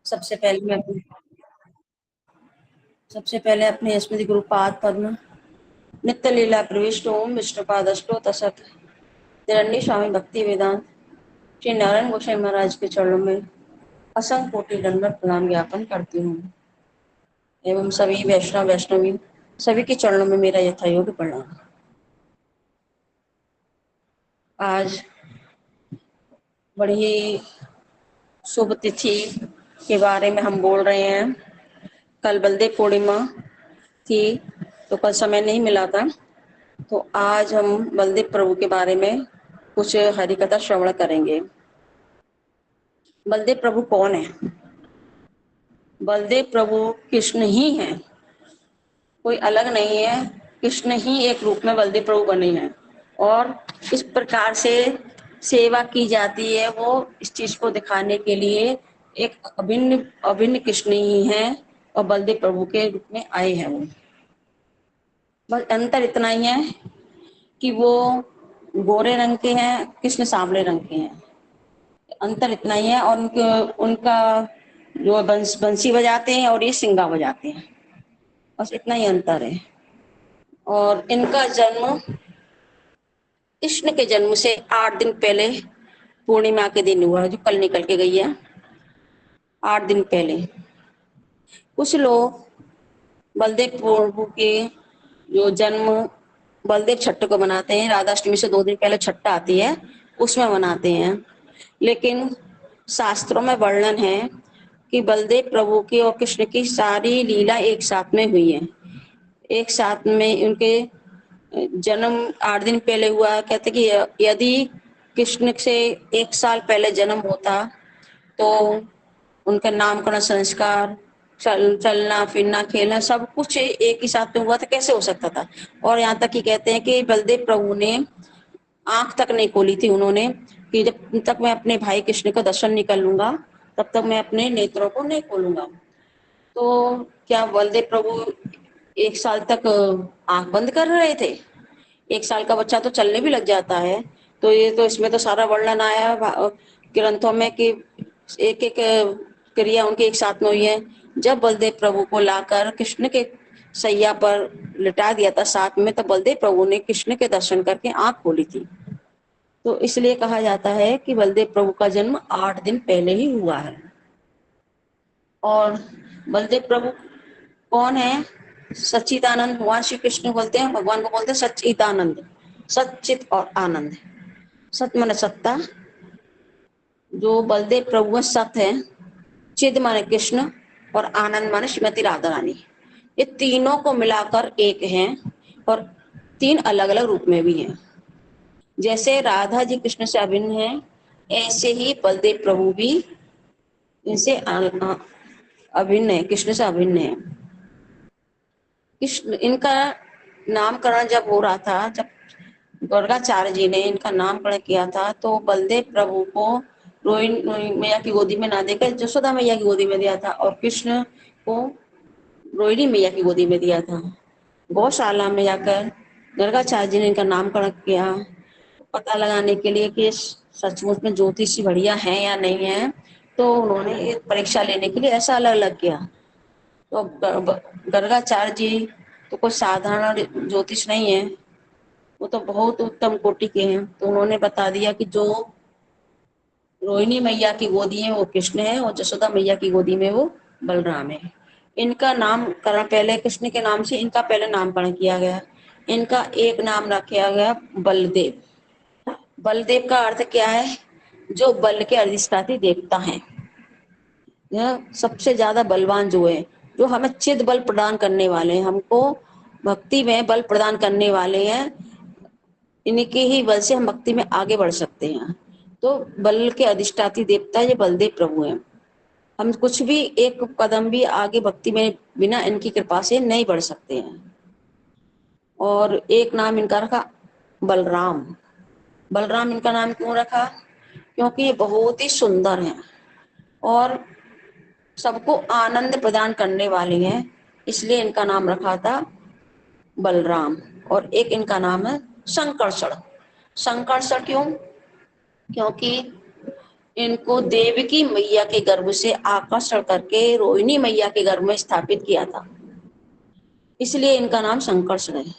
सबसे पहले मैं अपनी सबसे पहले अपने स्मृति गुरु पाद पद्म नित्य लीला प्रविष्ट ओम विष्णुपादष्टो तसत निरण्य स्वामी भक्ति वेदांत श्री नारायण गोसाई महाराज के चरणों में असंख्य कोटि दंडवत प्रणाम ज्ञापन करती हूँ एवं सभी वैष्णव वैष्णवी सभी के चरणों में मेरा यथायोग्य प्रणाम। आज बड़ी शुभ तिथि के बारे में हम बोल रहे हैं। कल बलदेव पूर्णिमा थी तो कल समय नहीं मिला था, तो आज हम बलदेव प्रभु के बारे में कुछ हरिकथा श्रवण करेंगे। बलदेव प्रभु कौन है? बलदेव प्रभु कृष्ण ही हैं, कोई अलग नहीं है। कृष्ण ही एक रूप में बलदेव प्रभु बने हैं और इस प्रकार से सेवा की जाती है। वो इस चीज को दिखाने के लिए एक अभिन्न अभिन्न कृष्ण ही है और बलदेव प्रभु के रूप में आए हैं। वो बस अंतर इतना ही है कि वो गोरे रंग के हैं, कृष्ण सांवले रंग के हैं। अंतर इतना ही है। और उनका जो बंसी बजाते हैं और ये सिंगा बजाते हैं, बस इतना ही अंतर है। और इनका जन्म कृष्ण के जन्म से 8 दिन पहले पूर्णिमा के दिन हुआ, जो कल निकल के गई है। 8 दिन पहले कुछ लोग बलदेव प्रभु के जो जन्म बलदेव छठ को मनाते हैं। राधाष्टमी से 2 दिन पहले छठ आती है, उसमें मनाते हैं। लेकिन शास्त्रों में वर्णन है कि बलदेव प्रभु की और कृष्ण की सारी लीला एक साथ में हुई है। एक साथ में उनके जन्म 8 दिन पहले हुआ। कहते कि यदि कृष्ण से 1 साल पहले जन्म होता तो उनका नामकरण संस्कार, चलना फिरना खेलना सब कुछ एक ही साथ में हुआ था, कैसे हो सकता था। और यहाँ तक कि कहते हैं कि बलदेव प्रभु ने आंख तक नहीं खोली थी उन्होंने, कि जब तक मैं अपने भाई कृष्ण का दर्शन नहीं कर लूंगा तब तक मैं अपने नेत्रों को नहीं खोलूंगा। तो क्या बलदेव प्रभु 1 साल तक आंख बंद कर रहे थे? 1 साल का बच्चा तो चलने भी लग जाता है। तो ये तो इसमें तो सारा वर्णन आया है ग्रंथों में कि एक एक क्रिया उनके एक साथ में हुई है। जब बलदेव प्रभु को लाकर कृष्ण के सैया पर लिटा दिया था साथ में, तो बलदेव प्रभु ने कृष्ण के दर्शन करके आंख खोली थी। तो इसलिए कहा जाता है कि बलदेव प्रभु का जन्म 8 दिन पहले ही हुआ है। और बलदेव प्रभु कौन है? सच्चिदानंद। भगवान श्री कृष्ण बोलते हैं, भगवान को बोलते हैं सच्चिदानंद। सच्चित और आनंद। सत माने सत्ता, जो बलदेव प्रभु में सत है। चिद माने कृष्ण और आनंद माने श्रीमती राधा रानी। ये तीनों को मिलाकर एक हैं और 3 अलग अलग रूप में भी हैं। जैसे राधा जी कृष्ण से अभिन्न है, ऐसे ही बलदेव प्रभु भी इनसे अभिन्न है, कृष्ण से अभिन्न है। कृष्ण इनका नामकरण जब हो रहा था, जब गर्गाचार्य जी ने इनका नामकरण किया था, तो बलदेव प्रभु को रोहिणी मैया की गोदी में ना देकर जसोदा मैया की गोदी में दिया था और कृष्ण को रोहिणी मैया की गोदी में दिया था। गौशाला में जाकर गर्गाचार्य जी ने इनका नामकरण किया, पता लगाने के लिए कि सचमुच में ज्योतिषी बढ़िया है या नहीं है। तो उन्होंने एक परीक्षा लेने के लिए ऐसा अलग अलग किया। तो गर्गाचार्य जी तो कोई साधारण ज्योतिष नहीं है, वो तो बहुत उत्तम कोटि के हैं। तो उन्होंने बता दिया कि जो रोहिणी मैया की गोदी है वो कृष्ण है और जसोदा मैया की गोदी में वो बलराम है। इनका नामकरण पहले कृष्ण के नाम से इनका पहले नामकरण किया गया। इनका एक नाम रखा गया बलदेव। बलदेव का अर्थ क्या है? जो बल के अधिष्ठात्री देवता हैं। यह सबसे ज्यादा बलवान जो है, जो हमें चिद बल प्रदान करने वाले हैं, हमको भक्ति में बल प्रदान करने वाले हैं। इनके ही बल से हम भक्ति में आगे बढ़ सकते हैं। तो बल के अधिष्ठात्री देवता ये बलदेव प्रभु हैं। हम कुछ भी एक कदम भी आगे भक्ति में बिना इनकी कृपा से नहीं बढ़ सकते हैं। और एक नाम इनका रखा बलराम। बलराम इनका नाम क्यों रखा? क्योंकि ये बहुत ही सुंदर हैं और सबको आनंद प्रदान करने वाले हैं, इसलिए इनका नाम रखा था बलराम। और एक इनका नाम है संकर्षण। संकर्षण क्यों? क्योंकि इनको देवकी मैया के गर्भ से आकर्षण करके रोहिणी मैया के गर्भ में स्थापित किया था, इसलिए इनका नाम संकर्षण है।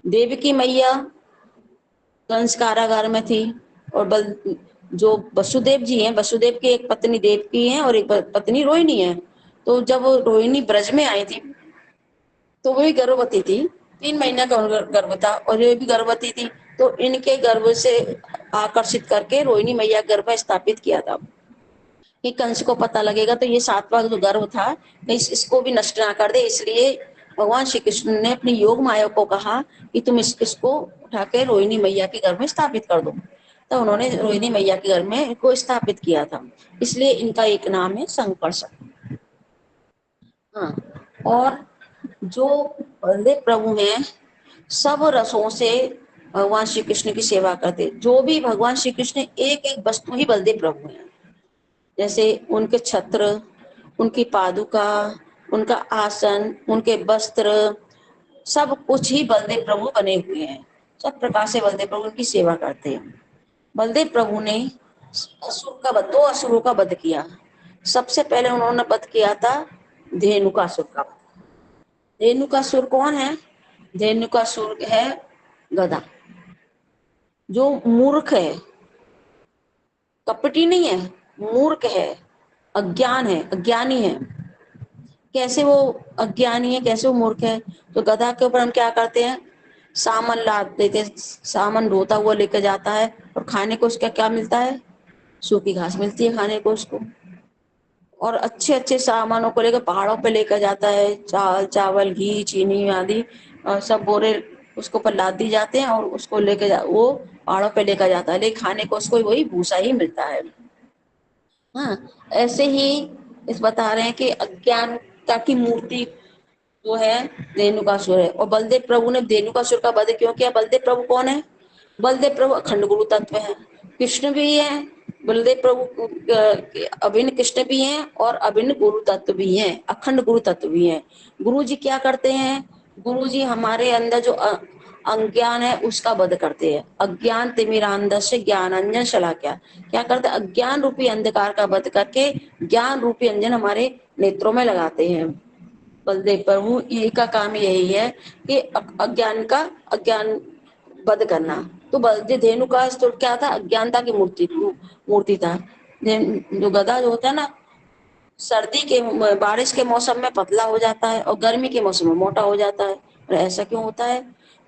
देवकी मैया कंस कारागार में थी और जो वसुदेव जी हैं, वसुदेव की एक पत्नी देवकी है और एक पत्नी रोहिणी है। तो जब रोहिणी ब्रज में आई थी तो वो भी गर्भवती थी, 3 महीना का गर्भ था और ये भी गर्भवती थी। तो इनके गर्भ से आकर्षित करके रोहिणी मैया गर्भ स्थापित किया था कि कंस को पता लगेगा तो ये 7वां जो गर्भ था इसको भी नष्ट ना कर दे, इसलिए भगवान श्री कृष्ण ने अपनी योग माया को कहा कि तुम इसको उठा के रोहिणी मैया के घर में स्थापित कर दो। तो उन्होंने रोहिणी मैया के घर में इनको स्थापित किया था, इसलिए इनका एक नाम है संकर्षण। हाँ, और जो बलदेव प्रभु हैं सब रसों से भगवान श्री कृष्ण की सेवा करते, जो भी भगवान श्री कृष्ण एक एक वस्तु ही बलदेव प्रभु हैं। जैसे उनके छत्र, उनकी पादुका, उनका आसन, उनके वस्त्र, सब कुछ ही बलदेव प्रभु बने हुए हैं। सब प्रकार से बलदेव प्रभु उनकी सेवा करते हैं। बलदेव प्रभु ने दो असुरों का वध किया। सबसे पहले उन्होंने वध किया था धेनुकासुर का। धेनुकासुर कौन है? धेनुकासुर है गधा, जो मूर्ख है, कपटी नहीं है, मूर्ख है, अज्ञान है, अज्ञानी है। कैसे वो अज्ञानी है, कैसे वो मूर्ख है? तो गधा के ऊपर हम क्या करते हैं, सामान लाद देते, सामान ढोता हुआ लेकर जाता है और खाने को उसका क्या मिलता है? सूखी घास मिलती है खाने को उसको। और अच्छे अच्छे सामानों को लेकर पहाड़ों पे लेकर जाता है, चावल घी चीनी आदि सब बोरे उसको ऊपर लाद दी जाते हैं और उसको लेकर वो पहाड़ों पे लेकर जाता है, लेकिन खाने को उसको वही भूसा ही मिलता है। हाँ, ऐसे ही इस बता रहे हैं कि अज्ञानता की मूर्ति जो है धेनुकासुर है। और बलदेव प्रभु ने धेनुकासुर का वध क्यों किया? बलदेव प्रभु कौन है? बलदेव प्रभु अखंड गुरु तत्व है, कृष्ण भी है। बलदेव प्रभु अभिन्न कृष्ण भी हैं और अभिन्न गुरु तत्व भी हैं, अखंड गुरु तत्व भी हैं। गुरु जी क्या करते हैं? गुरु जी हमारे अंदर जो अज्ञान है उसका वध करते हैं। अज्ञान तिमिरांधस्य ज्ञानांजन शलाक्या, क्या करते हैं? अज्ञान रूपी अंधकार का वध करके ज्ञान रूपी अंजन हमारे नेत्रों में लगाते हैं। बलदेव प्रभु यही का काम यही है कि अज्ञान वध करना। तो बलदेव धेनु का तो क्या था? अज्ञानता की मूर्ति था। जो गधा जो होता है ना, सर्दी के बारिश के मौसम में पतला हो जाता है और गर्मी के मौसम में मोटा हो जाता है। और ऐसा क्यों होता है?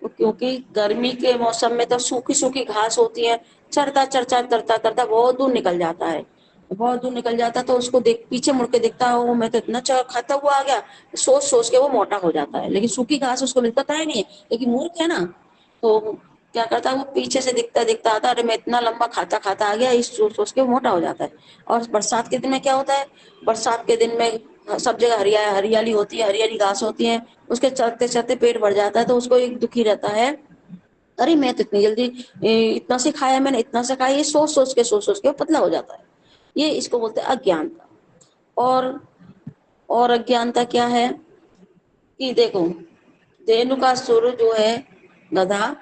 क्योंकि गर्मी के मौसम में तो सूखी सूखी घास होती है, चरता चरता तरता तरता बहुत दूर निकल जाता है, बहुत दूर निकल जाता है तो उसको देख पीछे मुड़ के देखता है, वो मैं तो इतना खाता हुआ आ गया, सोच सोच के वो मोटा हो जाता है। लेकिन सूखी घास उसको मिलता तो है नहीं है, लेकिन मूर्ख है ना, तो क्या करता है वो पीछे से दिखता दिखता आता है, अरे मैं इतना लंबा खाता खाता आ गया, इस सोच सोच के वो मोटा हो जाता है। और बरसात के दिन में क्या होता है? बरसात के दिन में सब जगह हरियाली होती है, हरियाली घास होती है, उसके चलते चलते पेट भर जाता है तो उसको एक दुखी रहता है, अरे मैं तो इतनी जल्दी इतना से खाया, मैंने इतना से खाया, ये सोच सोच के वो पतला हो जाता है। ये इसको बोलते हैं अज्ञानता। और और अज्ञानता क्या है कि देखो, धेनुकासुर जो है गधा,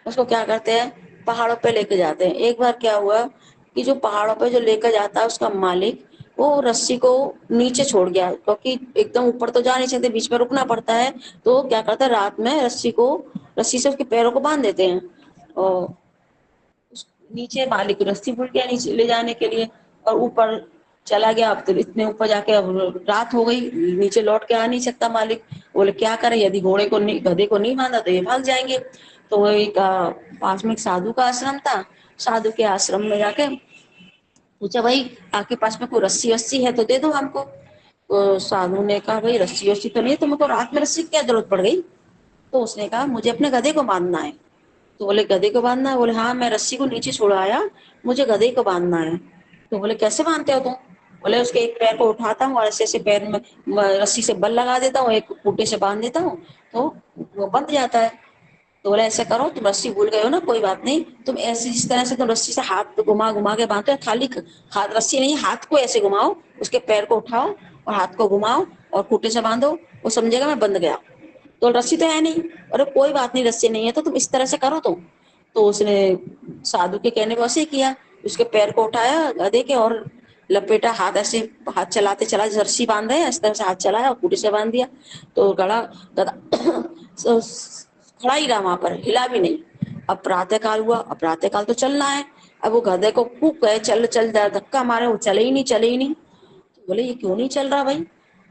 उसको क्या करते हैं? पहाड़ों पे लेके जाते हैं। एक बार क्या हुआ कि जो पहाड़ों पे जो लेकर जाता है उसका मालिक, वो रस्सी को नीचे छोड़ गया, क्योंकि एकदम ऊपर तो जा नहीं सकते, बीच में रुकना पड़ता है। तो क्या करता है, रात में रस्सी से उसके पैरों को बांध देते हैं और नीचे मालिक रस्सी भूल गया नीचे ले जाने के लिए और ऊपर चला गया। अब तो इतने ऊपर जाके अब रात हो गई, नीचे लौट के आ नहीं सकता मालिक। बोले क्या करे, यदि घोड़े को नहीं, गधे को नहीं बांधा तो ये भाग जाएंगे। तो वो एक पास में एक साधु का आश्रम था, साधु के आश्रम में जाके पूछा, भाई आपके पास में कोई रस्सी वस्सी है तो दे दो हमको। तो साधु ने कहा, भाई रस्सी वस्सी तो नहीं, तुमको रात में रस्सी की क्या जरूरत पड़ गई? तो उसने कहा, मुझे अपने गधे को बांधना है। तो बोले गधे को बांधना है? बोले हाँ, मैं रस्सी को नीचे छुड़ाया, मुझे गधे को बांधना है। तो बोले कैसे बांधते हो तुम? बोले उसके एक पैर को उठाता हूँ और ऐसे ऐसे पैर में रस्सी से बल लगा देता हूँ, एक खूंटे से बांध देता हूँ तो वो बंध जाता है। तो बोले ऐसे करो, तुम रस्सी भूल गए हो ना, कोई बात नहीं, तुम ऐसे इस तरह से तुम रस्सी से हाथ घुमा घुमा के बांधते हो, खाली हाथ, रस्सी नहीं, हाथ को ऐसे घुमाओ, उसके पैर को उठाओ और हाथ को घुमाओ और खूंटे से बांधो, वो समझेगा मैं बंध गया। तो रस्सी तो है नहीं, अरे कोई बात नहीं, रस्सी नहीं है तो तुम इस तरह से करो। तो उसने साधु के कहने पर ऐसे ही किया। उसके पैर को उठाया गधे के और लपेटा, हाथ ऐसे हाथ चलाते चला, रस्सी बांध रहे हैं इस तरह से हाथ चलाया और खूंटी से बांध दिया। तो गधा खड़ा ही रहा वहां पर, हिला भी नहीं। अब प्रातः काल हुआ, अब प्रातः काल तो चलना है। अब वो गधे को खूब कहे चल चल, धक्का मारे, वो चले ही नहीं, चले ही नहीं। तो बोले ये क्यों नहीं चल रहा भाई?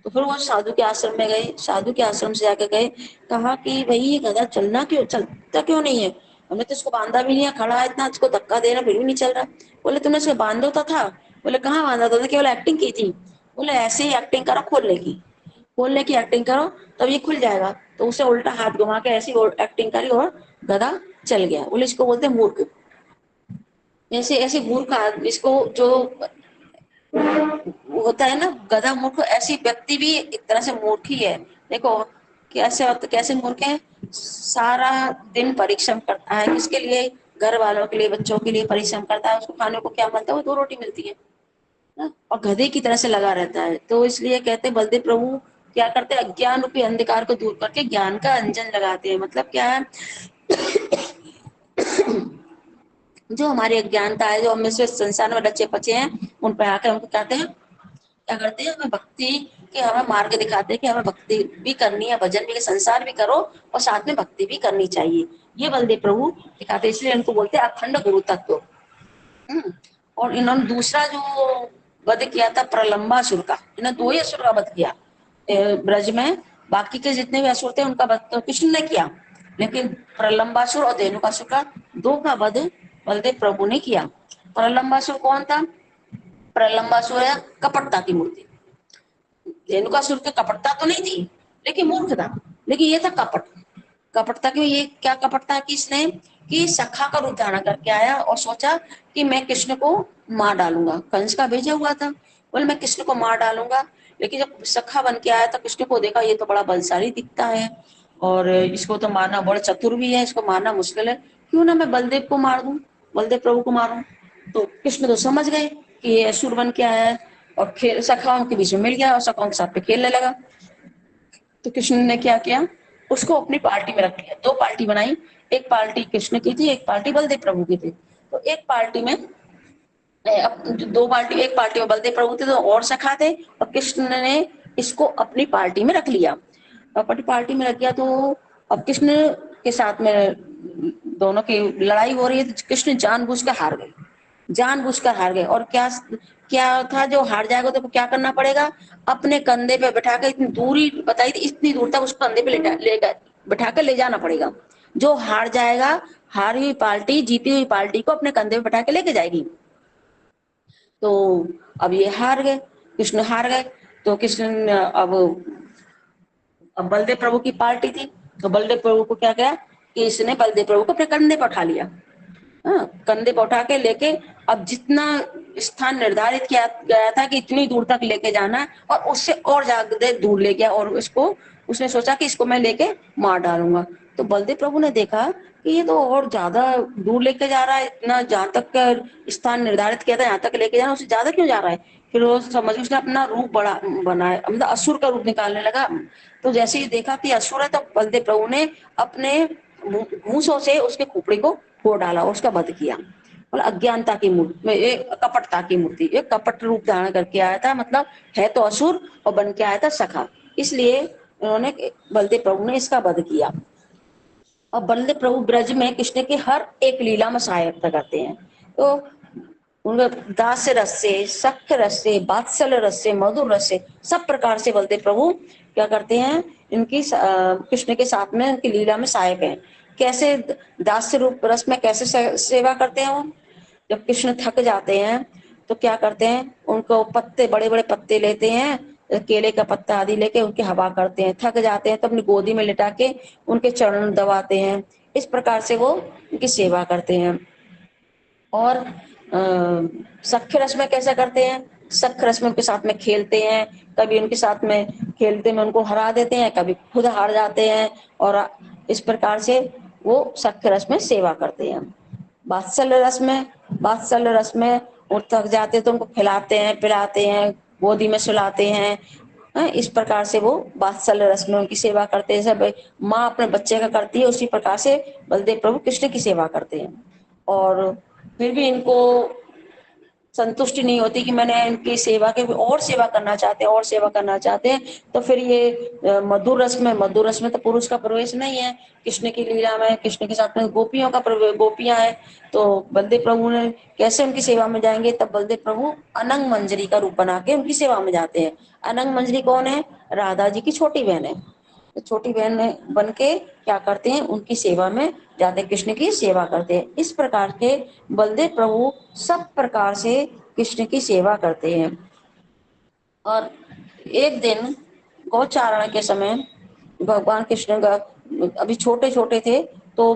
तो फिर वो साधु के आश्रम में गए, साधु के आश्रम से जाके गए, कहा कि भाई ये गधा चलता क्यों नहीं है? हमने तो इसको बांधा भी नहीं है, खड़ा है इतना, इसको धक्का दे रहा फिर भी नहीं चल रहा। बोले तुमने इसको बांधा तो था। बोले कहाँ बांधा था, केवल एक्टिंग की थी। बोले ऐसे ही एक्टिंग करो, खोलने की एक्टिंग करो, तब ये खुल जाएगा। तो उसे उल्टा हाथ घुमा के ऐसी एक्टिंग करी और गधा चल गया। बोले इसको बोलते हैं मूर्ख। ऐसे ऐसे मूर्ख इसको जो होता है ना गधा मूर्ख, ऐसी व्यक्ति भी एक तरह से मूर्ख ही है। देखो कैसे मूर्ख है, सारा दिन परिश्रम करता है, किसके लिए? घर वालों के लिए, बच्चों के लिए परिश्रम करता है। उसको खाने को क्या मिलता है? वो 2 रोटी मिलती है ना? और गधे की तरह से लगा रहता है। तो इसलिए कहते हैं बलदेव प्रभु क्या करते हैं, अज्ञान रूपी अंधकार को दूर करके ज्ञान का अंजन लगाते हैं। मतलब क्या है, जो हमारी अज्ञानता है, जो हमें से संसार में रचे पचे हैं, उन पर आकर उनको कहते हैं, क्या करते हैं, हमें भक्ति के हमें मार्ग दिखाते हैं कि हमें भक्ति भी करनी है, भजन भी, संसार भी करो और साथ में भक्ति भी करनी चाहिए। ये बलदेव प्रभु दिखाते हैं, इसलिए इनको बोलते हैं अखंड गुरु तत्व। और इन्होंने दूसरा जो वध किया था प्रलंबासुर का, इन्होंने 2 ही असुर का वध किया ब्रज में। बाकी के जितने भी असुर थे उनका वध तो कृष्ण ने किया, लेकिन प्रलंबासुर और धेनुकासुर का 2 का वध बलदेव प्रभु ने किया। प्रलंबासुर कौन था? प्रलंबासुर है कपटता की मूर्ति। धेनुकासुर की कपटता तो नहीं थी, लेकिन मूर्ख था। लेकिन ये था कपट। कपटता क्यों? ये क्या कपटता की इसने, कि सखा का रूप धारण करके आया और सोचा कि मैं कृष्ण को मार डालूंगा। कंस का भेजा हुआ था, बोले मैं कृष्ण को मार डालूंगा। लेकिन जब सखा बन के आया तो कृष्ण को देखा ये तो बड़ा बलशाली दिखता है और इसको तो मारना, बड़ा चतुर भी है, इसको मारना मुश्किल है, क्यों ना मैं बलदेव को मार दूं, बलदेव प्रभु को मारूं। तो कृष्ण तो समझ गए कि ये असुर बन के आया है और खेल सखाओं के बीच में मिल गया और सखाओं के साथ पे खेलने लगा। तो कृष्ण ने क्या किया, उसको अपनी पार्टी में रख लिया। 2 पार्टी बनाई, एक पार्टी कृष्ण की थी, एक पार्टी बलदेव प्रभु की थी। तो एक पार्टी में 2 पार्टी, एक पार्टी में बलदेव प्रभु थे तो और सखा थे, और कृष्ण ने इसको अपनी पार्टी में रख लिया। अपनी पार्टी में रख गया तो अब कृष्ण के साथ में दोनों की लड़ाई हो रही है, तो कृष्ण जानबूझकर हार गए। और क्या क्या था, जो हार जाएगा तो क्या करना पड़ेगा, अपने कंधे पे बैठा कर, इतनी दूरी बताई थी, इतनी दूर तक उसको कंधे पे बैठा कर ले जाना पड़ेगा। जो हार जाएगा, हारी हुई पार्टी जीती हुई पार्टी को अपने कंधे पे बैठा के लेके जाएगी। तो अब ये हार गए, कृष्ण हार गए। तो कृष्ण अब बलदेव प्रभु की पार्टी थी, तो बलदेव प्रभु को क्या किया कि इसने बलदेव प्रभु को अपने कंधे पर उठा लिया। हाँ, कंधे पर उठा के लेके, अब जितना स्थान निर्धारित किया गया था कि इतनी दूर तक लेके जाना है, और उससे और ज्यादा दूर ले गया, और इसको उसने सोचा कि इसको मैं लेके मार डालूंगा। तो बलदेव प्रभु ने देखा कि ये तो और ज्यादा दूर लेके जा रहा है, इतना जहां तक का स्थान निर्धारित किया था यहाँ तक लेके जाना, उससे ज्यादा क्यों जा रहा है। फिर वो समझ, उसने अपना रूप बड़ा बनाया, मतलब असुर का रूप निकालने लगा। तो जैसे ही देखा कि असुर है, तो बलदेव प्रभु ने अपने मूसों से उसके खोपड़ी को फोड़ डाला और उसका वध किया। मतलब अज्ञानता की मूर्ति में, एक कपटता की मूर्ति, एक कपट रूप धारण करके आया था, मतलब है तो असुर और बन के आया था सखा। इसलिए उन्होंने, बलदेव प्रभु ने इसका वध किया। और बलदेव प्रभु ब्रज में कृष्ण के हर एक लीला में सहायता करते हैं। तो उनका दास रस से, सख्य रस से, बात्सल्य रस से, मधुर रस से, सब प्रकार से बलदेव प्रभु क्या करते हैं, इनकी कृष्ण के साथ में उनकी लीला में सहायक हैं। कैसे दास्य रूप रस में कैसे सेवा करते हैं वो, जब कृष्ण थक जाते हैं तो क्या करते हैं, उनको पत्ते, बड़े बड़े पत्ते लेते हैं, केले का पत्ता आदि लेके उनकी हवा करते हैं। थक जाते हैं तो अपनी गोदी में लिटा के उनके चरण दबाते हैं। इस प्रकार से वो उनकी सेवा करते हैं। और सख्य रस में कैसा करते हैं, सख्य रस में उनके साथ में खेलते हैं, कभी उनके साथ में खेलते में उनको हरा देते हैं, कभी खुद हार जाते हैं, और इस प्रकार से वो सख्य रस में सेवा करते हैं। बात्सल्य रस में वो थक जाते हैं तो उनको खिलाते हैं, पिलाते हैं, गोदी में सुलाते हैं। इस प्रकार से वो वात्सल्य रस में उनकी सेवा करते हैं। सब माँ अपने बच्चे का करती है, उसी प्रकार से बलदेव प्रभु कृष्ण की सेवा करते हैं। और फिर भी इनको संतुष्टि नहीं होती कि मैंने इनकी सेवा के और सेवा करना चाहते हैं और सेवा करना चाहते हैं, तो फिर ये मधुर रस में तो पुरुष का प्रवेश नहीं है। कृष्ण की लीला में कृष्ण के साथ में गोपियों का प्रवेश, गोपियां हैं, तो बलदेव प्रभु ने कैसे उनकी सेवा में जाएंगे? तब बलदेव प्रभु अनंग मंजरी का रूप बना के उनकी सेवा में जाते हैं। अनंग मंजरी कौन है? राधा जी की छोटी बहन है। तो छोटी बहन बन के क्या करते हैं? उनकी सेवा में जाते, कृष्ण की सेवा करते हैं। इस प्रकार के बलदेव प्रभु सब प्रकार से कृष्ण की सेवा करते हैं। और एक दिन गौचारण के समय भगवान कृष्ण का, अभी छोटे छोटे थे, तो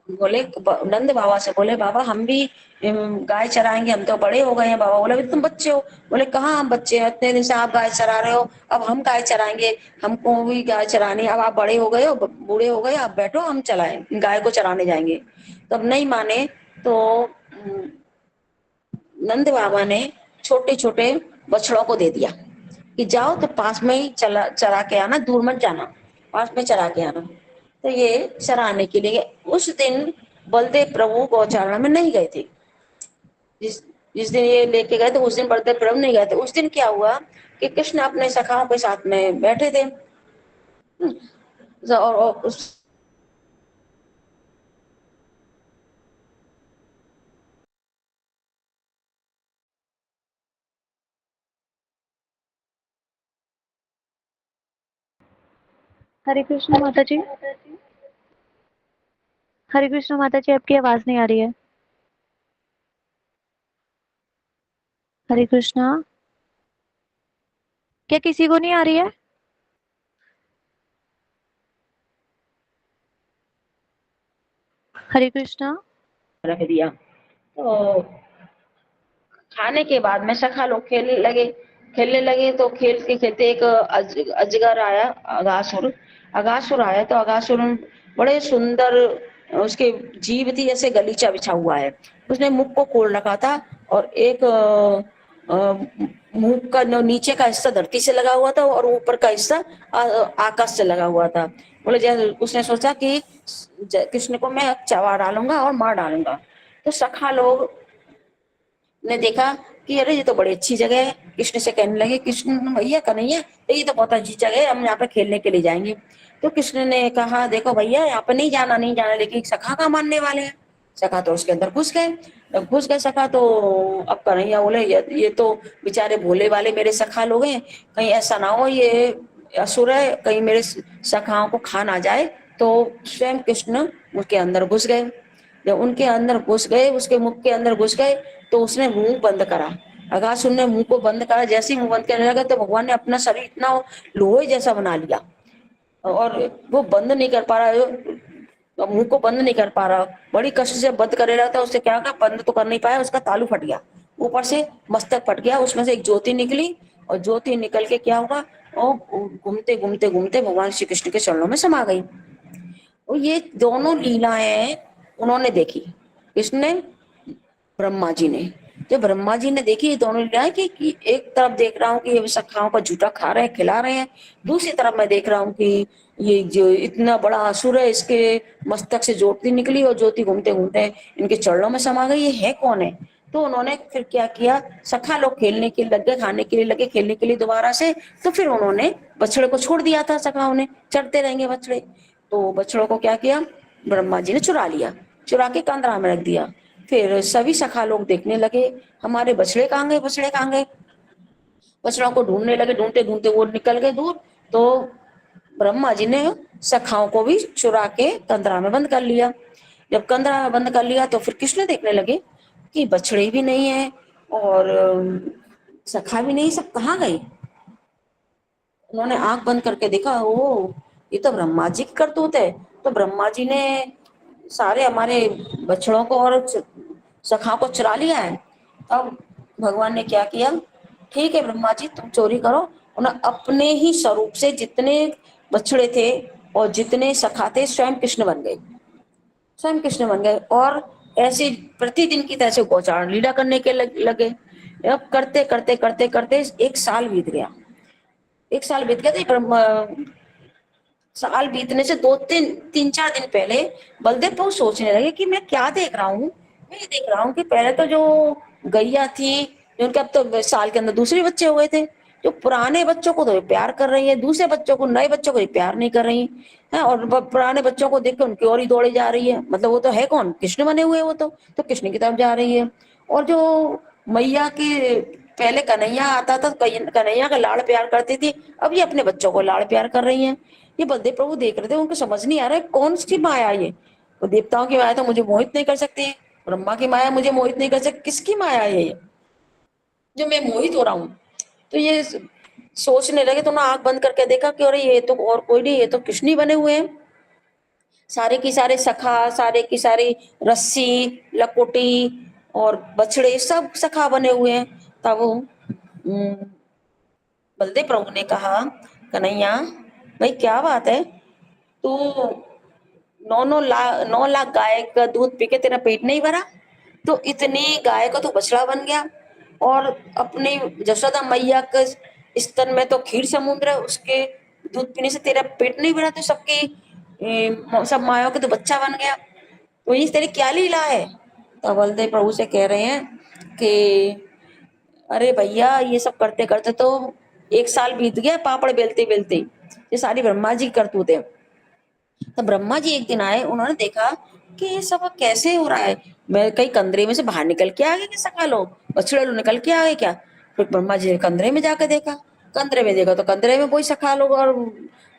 बोले नंद बाबा से, बोले बाबा हम भी गाय चराएंगे, हम तो बड़े हो गए हैं। बाबा बोले अभी तुम बच्चे हो। बोले कहाँ हम बच्चे हैं, इतने दिन से आप गाय चरा रहे हो, अब हम गाय चराएंगे, हमको भी गाय चरानी, अब आप बड़े हो गए हो, बूढ़े हो गए, आप बैठो हम चलाएं, गाय को चराने जाएंगे। तब नहीं माने, तो नंद बाबा ने छोटे छोटे बछड़ों को दे दिया कि जाओ तो पास में ही चरा के आना, दूर मत जाना, पास में चरा के आना। तो ये चराने के लिए उस दिन बलदेव प्रभु गौचारण में नहीं गए थे। जिस जिस दिन ये लेके गए थे उस दिन बलदेव प्रभु नहीं गए थे। उस दिन क्या हुआ कि कृष्ण अपने सखाओं के साथ में बैठे थे, और उस हरे कृष्ण माता जी। हरे कृष्ण माता जी, आपकी आवाज नहीं आ रही है। हरे कृष्णा, क्या किसी को नहीं आ रही है? हरे कृष्णा। रख दिया। तो खाने के बाद में सखा लोग खेलने लगे। तो खेलते खेलते एक अजगर आया, अगासुर। अगासुर आया तो अगासुर बड़े सुंदर, उसके जीभ थी जैसे गलीचा बिछा हुआ है, उसने मुख को खोल रखा था, और एक मुंह का नीचे का हिस्सा धरती से लगा हुआ था और ऊपर का हिस्सा आकाश से लगा हुआ था। बोले जैसे उसने सोचा कि कृष्ण को मैं चबा डालूंगा और मार डालूंगा। तो सखा लोग ने देखा कि अरे ये तो बड़ी अच्छी जगह है। कृष्ण से कहने लगे, कृष्ण भैया कन्हैया, ये तो बहुत अच्छी जगह है, हम यहाँ पे खेलने के लिए जाएंगे। तो कृष्ण ने कहा देखो भैया, यहाँ पे नहीं जाना, नहीं जाना, लेकिन सखा का मानने वाले हैं। सखा तो उसके अंदर घुस गए। जब घुस गए सखा, तो अब कन्हैया बोले ये तो बेचारे भोले वाले मेरे सखा लोग हैं, कहीं ऐसा ना हो ये असुर है, कहीं मेरे सखाओं को खा ना जाए। तो स्वयं कृष्ण उसके अंदर घुस गए। जब उनके अंदर घुस गए, उसके मुख के अंदर घुस गए, तो उसने मुंह बंद करा। अगासुर ने मुंह को बंद करा। जैसे ही मुंह बंद करने लगा, तो भगवान ने अपना शरीर इतना लोहे जैसा बना लिया, और वो बंद नहीं कर पा रहा, मुंह को बंद नहीं कर पा रहा, बड़ी कष्ट से बंद करे रहा था। उससे क्या होगा, बंद तो कर नहीं पाया, उसका तालू फट गया, ऊपर से मस्तक फट गया, उसमें से एक ज्योति निकली, और ज्योति निकल के क्या होगा, और घूमते घूमते घूमते भगवान श्री कृष्ण के चरणों में समा गई। और ये दोनों लीलाएं उन्होंने देखी, किसने? ब्रह्मा जी ने। जब ब्रह्मा जी ने देखी ये दोनों लीलाएं, कि एक तरफ देख रहा हूँ कि ये सखाओं का जूठा खा रहे हैं, खिला रहे हैं, दूसरी तरफ मैं देख रहा हूँ कि ये जो इतना बड़ा असुर है, इसके मस्तक से ज्योति निकली और ज्योति घूमते घूमते इनके चरणों में समा गई, ये है कौन है? तो उन्होंने फिर क्या किया, सखा लोग खेलने के लिए लगे, खाने के लिए लगे, खेलने के लिए दोबारा से, तो फिर उन्होंने बछड़े को छोड़ दिया था, सखाओं ने, चढ़ते रहेंगे बछड़े। तो बछड़ों को क्या किया, ब्रह्मा जी ने चुरा लिया, चुरा के कंदरा में रख दिया। फिर सभी सखा लोग देखने लगे, हमारे बछड़े कहाँ गए, बछड़े कहाँ गए, बछड़ों को ढूंढने लगे, ढूंढते ढूंढते वो निकल गए दूर। तो ब्रह्मा जी ने सखाओं को भी चुरा के कंदरा में बंद कर लिया। जब कंदरा में बंद कर लिया, तो फिर कृष्ण देखने लगे कि बछड़े भी नहीं है और सखा भी नहीं, सब कहाँ गए। उन्होंने आंख बंद करके देखा, ओ ये तो ब्रह्मा जी की करतूत है। तो ब्रह्मा जी ने सारे हमारे बछड़ों को और सखा को चुरा लिया है। तब भगवान ने क्या किया, ठीक है ब्रह्मा जी तुम चोरी करो। उन्हें अपने ही स्वरूप से जितने बछड़े थे और जितने सखा थे, स्वयं कृष्ण बन गए, स्वयं कृष्ण बन गए, और ऐसे प्रतिदिन की तरह से गोचारण लीला करने के लगे। अब करते करते करते करते एक साल बीत गया। एक साल बीत गया, तो साल बीतने से दो तीन तीन चार दिन पहले बलदेव प्रभु सोचने लगे कि मैं क्या देख रहा हूँ। मैं ये देख रहा हूँ कि पहले तो जो गैया थी, उनके अब तो साल के अंदर दूसरे बच्चे हो गए थे। जो पुराने बच्चों को तो ये प्यार कर रही है, दूसरे बच्चों को, नए बच्चों को ये प्यार नहीं कर रही है। और पुराने बच्चों को देख के उनकी ओर ही दौड़ी जा रही है। मतलब वो तो है कौन, कृष्ण बने हुए, वो तो कृष्ण की तरफ जा रही है। और जो मैया के पहले कन्हैया आता था, कन्हैया का लाड़ प्यार करती थी, अब ये अपने बच्चों को लाड़ प्यार कर रही है। ये बलदेव प्रभु देख रहे थे, उनको समझ नहीं आ रहा है कौन सी माया है ये। वो देवताओं की माया तो मुझे मोहित नहीं कर सकती, ब्रह्मा की माया मुझे मोहित नहीं कर सकती, किसकी माया है ये जो मैं मोहित हो रहा हूँ। तो ये सोचने लगे तो ना आंख बंद करके देखा कि अरे ये तो और कोई नहीं, ये तो कृष्ण ही बने हुए हैं। सारे की सारे सखा, सारे की सारी रस्सी, लकोटी और बछड़े सब सखा बने हुए हैं। तब वो बलदेव प्रभु ने कहा, कन्हैया भाई क्या बात है, तू 9 लाख गाय का दूध पी के तेरा पेट नहीं भरा, तो इतनी गाय का तो बछड़ा बन गया। और अपने जशोदा मैया के स्तन में तो क्षीर समुद्र है, उसके दूध पीने से तेरा पेट नहीं भरा, तो सब मायाओं के तो बच्चा बन गया। तो ये तेरी क्या लीला है। तो बलदेव प्रभु से कह रहे हैं कि अरे भैया ये सब करते करते तो 1 साल बीत गया पापड़ बेलते बेलते। ये सारी ब्रह्मा जी की करतूत है। तो ब्रह्मा जी एक दिन आए, उन्होंने देखा कि ये सब कैसे हो रहा है। मैं कहीं कंदरे में से बाहर निकल के आ गए कि सका लोग, बछड़े लोग निकल के आ गए क्या। फिर ब्रह्मा जी ने कंदरे में जाकर देखा, कंदरे में देखा तो कंदरे में वही सखा लोग और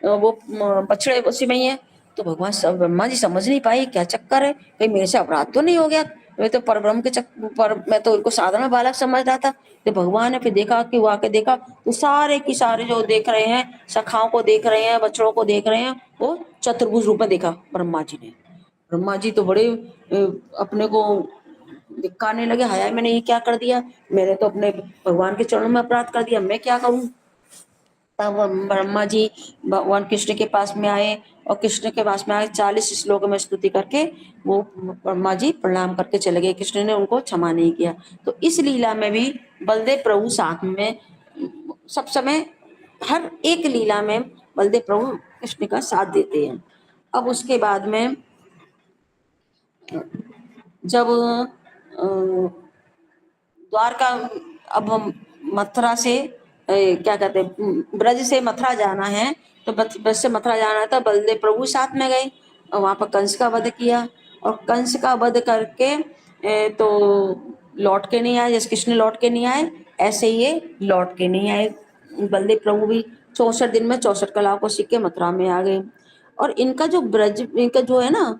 वो बछड़े उसी में ही है। तो भगवान सब ब्रह्मा जी समझ नहीं पाए क्या चक्कर है, कहीं मेरे से अपराध तो नहीं हो गया। मैं तो परब्रह्म के चक्कर पर, मैं तो उनको साधारण बालक समझ रहा था। तो भगवान ने फिर देखा कि वो आके देखा तो सारे की सारे जो देख रहे हैं, सखाओं को देख रहे हैं, बछड़ों को देख रहे हैं, वो चतुर्भुज रूप में देखा ब्रह्मा जी ने। ब्रह्मा जी तो बड़े अपने को दिखाने लगे, हाय मैंने ये क्या कर दिया, मैंने तो अपने भगवान के चरणों में अपराध कर दिया, मैं क्या करूं। तब ब्रह्मा जी भगवान कृष्ण के पास में आए, और कृष्ण के पास में आए 40 श्लोकों में स्तुति करके वो ब्रह्मा जी प्रणाम करके चले गए। कृष्ण ने उनको क्षमा नहीं किया। तो इस लीला में भी बलदेव प्रभु साथ में सब समय, हर एक लीला में बलदेव प्रभु कृष्ण का साथ देते हैं। अब उसके बाद में जब द्वारका, अब हम मथुरा से क्या कहते हैं, ब्रज से मथुरा जाना है। तो ब्रज से मथुरा जाना था, बलदेव प्रभु साथ में गए और वहां पर कंस का वध किया। और कंस का वध करके तो लौट के नहीं आए, जैसे कृष्ण लौट के नहीं आए ऐसे ही ये लौट के नहीं आए। बलदेव प्रभु भी 64 दिन में 64 कलाओं को सीख के मथुरा में आ गए। और इनका जो ब्रज, इनका जो है ना,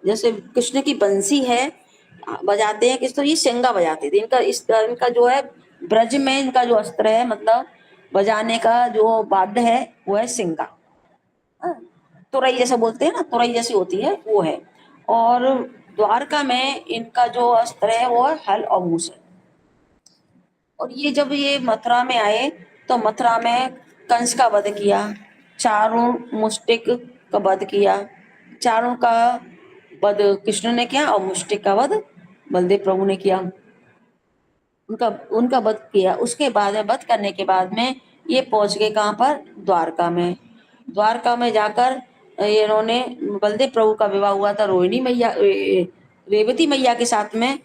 जैसे कृष्ण की बंसी है, बजाते हैं किस, तो ये सेंगा बजाते थे। इनका जो है ब्रज में इनका जो अस्त्र है, मतलब बजाने का जो वाद्य है वो है सिंगा। हाँ, तुरई जैसा बोलते हैं ना, तुरई जैसी होती है वो है। और द्वारका में इनका जो अस्त्र है वो है हल और मूसल। और ये जब ये मथुरा में आए तो मथुरा में कंस का वध किया, चारों मुष्टिक का वध किया। चारों का वध कृष्ण ने किया और मुष्टिक का वध बलदेव प्रभु ने किया। उनका उनका वध किया। उसके बाद में वध करने के बाद में ये पहुंच गए कहाँ पर, द्वारका में। द्वारका में जाकर ये इन्होंने, बलदेव प्रभु का विवाह हुआ था रोहिणी मैया, रेवती मैया के साथ में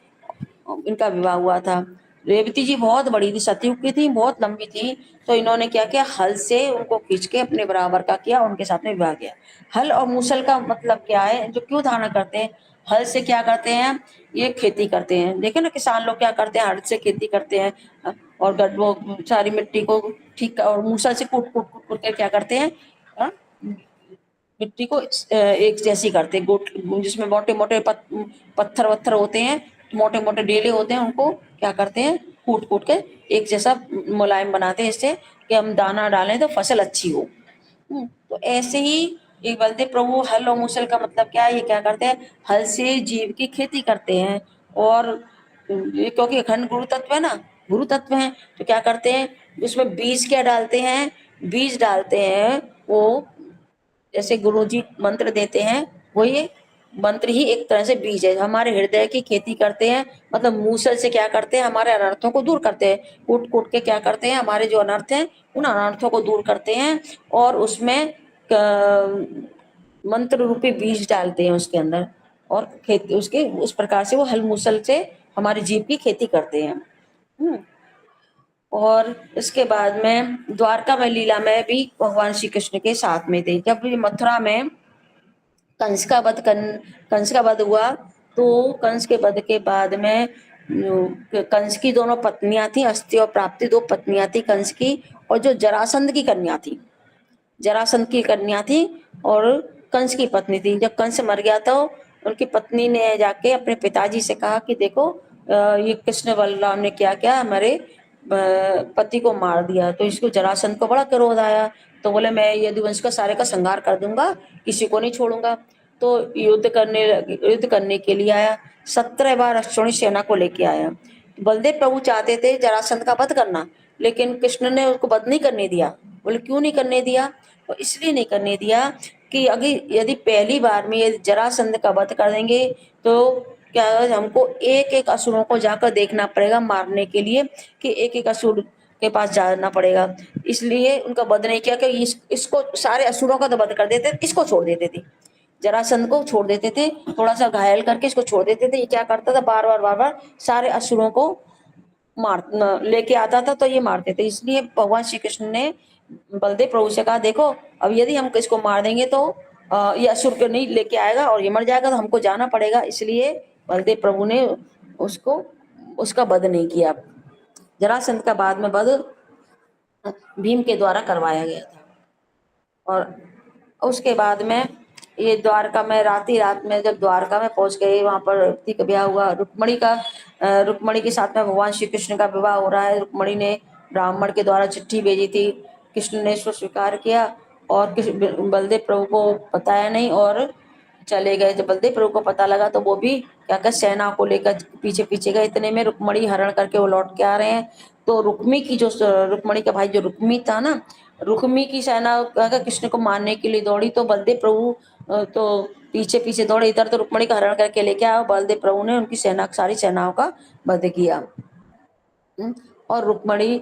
इनका विवाह हुआ था। रेवती जी बहुत बड़ी थी, सतयुग की थी, बहुत लंबी थी। तो इन्होंने क्या किया, हल से उनको खींच के अपने बराबर का किया, उनके साथ में विवाह किया। हल और मूसल का मतलब क्या है, जो क्यों धारण करते हैं, हल से क्या करते हैं, ये खेती करते हैं। देखे ना किसान लोग क्या करते हैं, हल से खेती करते हैं और गड्ढों सारी मिट्टी को ठीक, और मूसल से कूट कूट कूट कूट के क्या करते हैं, हाँ, मिट्टी को एक जैसी करते हैं। गोट जिसमें मोटे मोटे पत्थर वत्थर होते हैं, मोटे मोटे डेले होते हैं, उनको क्या करते हैं, कूट कूट के एक जैसा मुलायम बनाते हैं, इससे कि हम दाना डालें तो फसल अच्छी हो। तो ऐसे ही एक बलदेव प्रभु हल और मूसल का मतलब क्या है, ये क्या करते हैं, हल से जीव की खेती करते हैं। और ये क्योंकि अखंड गुरु तत्व है ना, गुरु तत्व है, तो क्या करते हैं, उसमें बीज क्या डालते हैं, बीज डालते हैं वो, जैसे गुरुजी मंत्र देते हैं वो ये मंत्र ही एक तरह से बीज है। हमारे हृदय की खेती करते हैं, मतलब मूसल से क्या करते हैं, हमारे अनर्थों को दूर करते हैं। कूट कूट के क्या करते हैं, हमारे जो अनर्थ हैं उन अनर्थों को दूर करते हैं। और उसमें मंत्र रूपी बीज डालते हैं उसके अंदर, और खेती उसके उस प्रकार से वो हल मूसल से हमारे जीव की खेती करते हैं। और इसके बाद में द्वारका में लीला में भी भगवान श्री कृष्ण के साथ में थे। जब ये मथुरा में कंस का वध कंस का वध हुआ, तो कंस के वध के बाद में कंस की दोनों पत्नियां थी, अस्ति और प्राप्ति, दो पत्नियां थी कंस की, और जो जरासंध की कन्या थी, जरासंध की कन्या थी और कंस की पत्नी थी। जब कंस मर गया तो उनकी पत्नी ने जाके अपने पिताजी से कहा कि देखो ये कृष्ण बलराम ने क्या क्या हमारे पति को मार दिया। तो इसको जरासंध को बड़ा क्रोध आया, तो बोले मैं यदुवंश का सारे का संहार कर दूंगा, किसी को नहीं छोड़ूंगा। तो युद्ध करने के लिए आया, 17 बार अश्विनी सेना को लेके आया। बलदेव प्रभु चाहते थे जरासंध का वध करना, लेकिन कृष्ण ने उसको वध नहीं करने दिया। बोले क्यों नहीं करने दिया? तो इसलिए नहीं करने दिया कि अगर यदि पहली बार में यदि जरासंध का वध कर देंगे तो क्या है, हमको एक एक असुरों को जाकर देखना पड़ेगा मारने के लिए, कि एक एक असुर के पास जाना पड़ेगा। इसलिए उनका वध नहीं किया कि इसको सारे असुरों का तो वध कर देते, इसको छोड़ देते थे, जरासंध को छोड़ देते थे, थोड़ा सा घायल करके इसको छोड़ देते थे। ये क्या करता था, बार बार सारे असुरों को मार लेके आता था, तो ये मारते थे। इसलिए भगवान श्री कृष्ण ने बलदेव प्रभु से कहा देखो अब यदि हम इसको मार देंगे तो ये असुर को नहीं लेके आएगा और ये मर जाएगा, तो हमको जाना पड़ेगा। इसलिए बलदेव प्रभु ने उसको उसका वध नहीं किया। जरासंध का बाद में वध भीम के द्वारा करवाया गया था। और उसके बाद में ये द्वारका में रात में जब द्वारका में पहुंच गए, वहां पर रति का ब्याह हुआ, रुक्मणी के साथ में भगवान श्री कृष्ण का विवाह हो रहा है। रुक्मणी ने ब्राह्मण के द्वारा चिट्ठी भेजी थी, कृष्ण ने इसको स्वीकार किया और बलदेव प्रभु को बताया नहीं और चले गए। जब बलदेव प्रभु को पता लगा तो वो भी क्या कर सेना को लेकर पीछे पीछे गए। इतने में रुक्मणी हरण करके वो लौट के आ रहे हैं, तो रुक्मणी का भाई जो रुक्मी था ना, रुक्मी की सेना अगर कृष्ण को मारने के लिए दौड़ी, तो बलदेव प्रभु तो पीछे पीछे दौड़े, इधर तो रुक्मणी का हरण करके लेके आया। बलदेव प्रभु ने उनकी सारी सेनाओं का वध किया। और रुक्मणी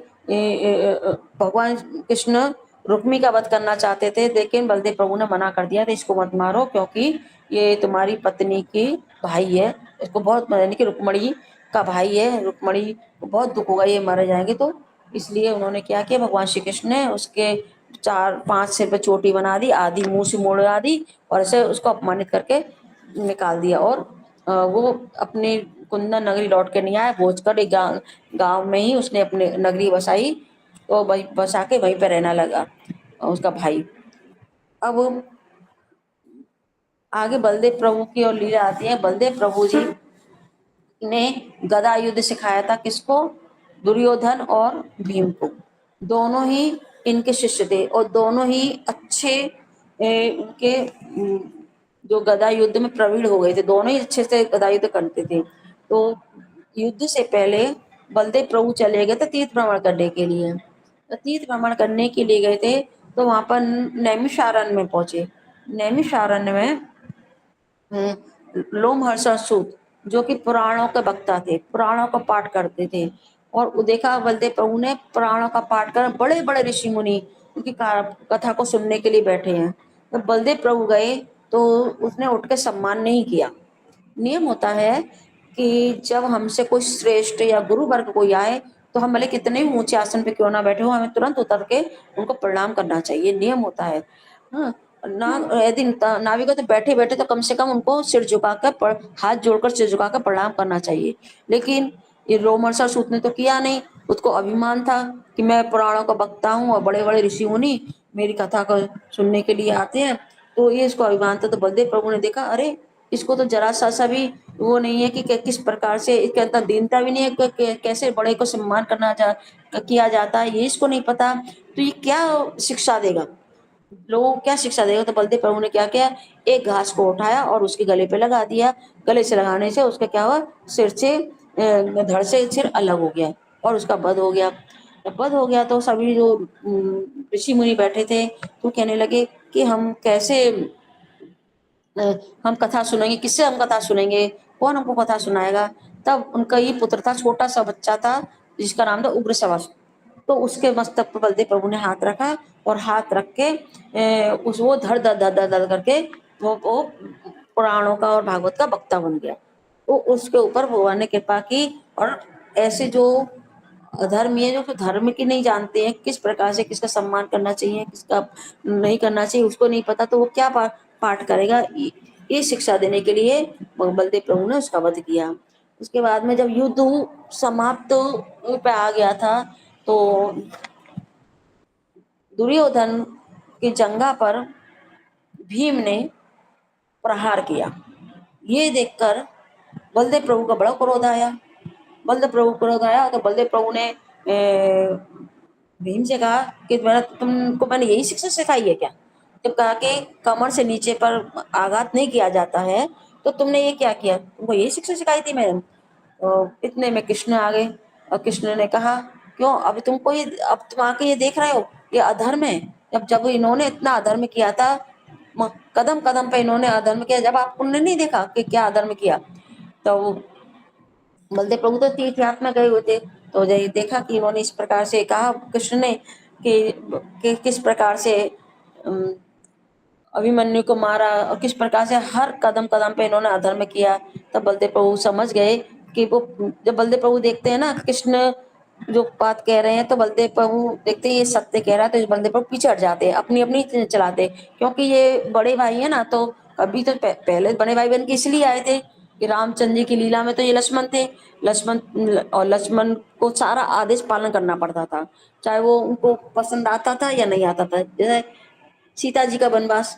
भगवान कृष्ण रुक्मी का वध करना चाहते थे, लेकिन बलदेव प्रभु ने मना कर दिया था, इसको मत मारो क्योंकि ये तुम्हारी पत्नी की भाई है, इसको बहुत यानी कि रुक्मणी का भाई है, रुक्मणी को बहुत दुख होगा ये मारे जाएंगे। तो इसलिए उन्होंने क्या किया, भगवान श्री कृष्ण ने उसके 4-5 सिर पे चोटी बना दी, आधी मुंह से मोड़ा दी और ऐसे उसको अपमानित करके निकाल दिया। और वो अपनी कुंदन नगरी लौट के नहीं आया, भोजकर एक गांव में ही उसने अपनी नगरी बसाई, तो वही बसा के वहीं पे रहना लगा उसका भाई। अब आगे बलदेव प्रभु की और लीला आती है। बलदेव प्रभु जी ने गदा युद्ध सिखाया था किसको, दुर्योधन और भीम को। दोनों ही इनके शिष्य थे और दोनों ही अच्छे उनके जो गदा युद्ध में प्रवीण हो गए थे, दोनों ही अच्छे से गदा युद्ध करते थे। तो युद्ध से पहले बलदेव प्रभु चले गए थे तीर्थ भ्रमण करने के लिए। तो तीर्थ भ्रमण करने के लिए गए थे, तो वहां पर नैमिषारण्य में पहुंचे। नैमिषारण्य में लोमहर्षण सूत जो कि पुराणों के वक्ता थे, पुराणों का पाठ करते थे, और वो देखा बलदेव प्रभु ने पुराणों का पाठ कर, बड़े बड़े ऋषि मुनि उनकी कथा को सुनने के लिए बैठे हैं। तो बलदेव प्रभु गए तो उसने उठ के सम्मान नहीं किया। नियम होता है कि जब हमसे कोई श्रेष्ठ या गुरु वर्ग कोई आए, तो हम भले कितने भी ऊंचे आसन पे क्यों ना बैठे हो, हमें तुरंत उतर के उनको प्रणाम करना चाहिए, नियम होता है। हाँ, ना यदि ना भी तो बैठे बैठे तो कम से कम उनको सिर झुकाकर हाथ जोड़कर सिर झुकाकर प्रणाम करना चाहिए। लेकिन ये रोमहर्षण सूत ने तो किया नहीं, उसको अभिमान था कि मैं पुराणों का वक्ता हूँ और बड़े बड़े ऋषि मुनि मेरी कथा को सुनने के लिए आते हैं, तो ये इसको अभिमान था। तो बलदेव प्रभु ने देखा अरे इसको तो जरा सा भी वो नहीं है कि किस प्रकार से इसके अंदर दीनता भी नहीं है कैसे बड़े को सम्मान किया जाता है, ये इसको नहीं पता, तो ये क्या शिक्षा देगा, लोगों को क्या शिक्षा देगा। तो बलदेव प्रभु ने क्या किया, एक घास को उठाया और उसके गले पे लगा दिया। गले से लगाने से उसका क्या हुआ, सिर से धड़ से सिर अलग हो गया और उसका वध हो गया। जब वध हो गया तो सभी जो ऋषि मुनि बैठे थे तो कहने लगे कि हम कैसे हम कथा सुनेंगे, किससे हम कथा सुनेंगे, कौन हमको कथा सुनाएगा। तब उनका ही पुत्र था, छोटा सा बच्चा था जिसका नाम था उग्र श्रवस। तो उसके मस्तक पर बलदेव प्रभु ने हाथ रखा और हाथ रख के उस वो धड़ धड़ धड़ धड़ धड़ करके वो पुराणों का और भागवत का वक्ता बन गया। वो उसके ऊपर भगवान ने कृपा की। और ऐसे जो अधर्मी है, जो धर्म की नहीं जानते हैं, किस प्रकार से किसका सम्मान करना चाहिए, किसका नहीं करना चाहिए, उसको नहीं पता, तो वो क्या पाठ करेगा, ये शिक्षा देने के लिए बलदेव प्रभु ने उसका वध किया। उसके बाद में जब युद्ध समाप्त पे आ गया था, तो दुर्योधन की जंघा पर भीम ने प्रहार किया। ये देखकर बलदेव प्रभु का बड़ा क्रोध आया। बलदेव प्रभु को क्रोध आया तो बलदेव प्रभु ने भीम से कहा कि तुमको मैंने यही शिक्षा सिखाई है क्या? जब कहा कि कमर से नीचे पर आघात नहीं किया जाता है, तो तुमने ये क्या किया, तुमको यही शिक्षा सिखाई थी मैंने। तो इतने में कृष्ण आ गए और कृष्ण ने कहा, क्यों अभी तुमको ये, अब तुम आके ये देख रहे हो ये अधर्म है। जब जब इन्होंने इतना अधर्म किया था, कदम कदम पे इन्होंने अधर्म किया, जब आप उन्होंने नहीं देखा कि क्या अधर्म किया। तो बलदेव प्रभु तो तीर्थ यात्रा में गए हुए थे, तो जब देखा कि इन्होंने इस प्रकार से कहा कृष्ण ने कि किस प्रकार से अम, अभिमन्यु को मारा और किस प्रकार से हर कदम कदम पे इन्होंने अधर्म किया, तब बलदेव प्रभु समझ गए कि वो, जब बलदेव प्रभु देखते हैं ना कृष्ण जो बात कह रहे हैं, तो बलदेव प्रभु देखते हैं ये सत्य कह रहा है, तो बलदेव प्रभु पीछे हट जाते हैं, अपनी अपनी चलाते हैं। क्योंकि ये बड़े भाई है ना, तो अभी तो पहले बड़े भाई बन के इसलिए आए थे कि रामचंद्र जी की लीला में तो ये लक्ष्मण थे। लक्ष्मण, और लक्ष्मण को सारा आदेश पालन करना पड़ता था, चाहे वो उनको पसंद आता था या नहीं आता था। जैसे सीता जी का वनवास,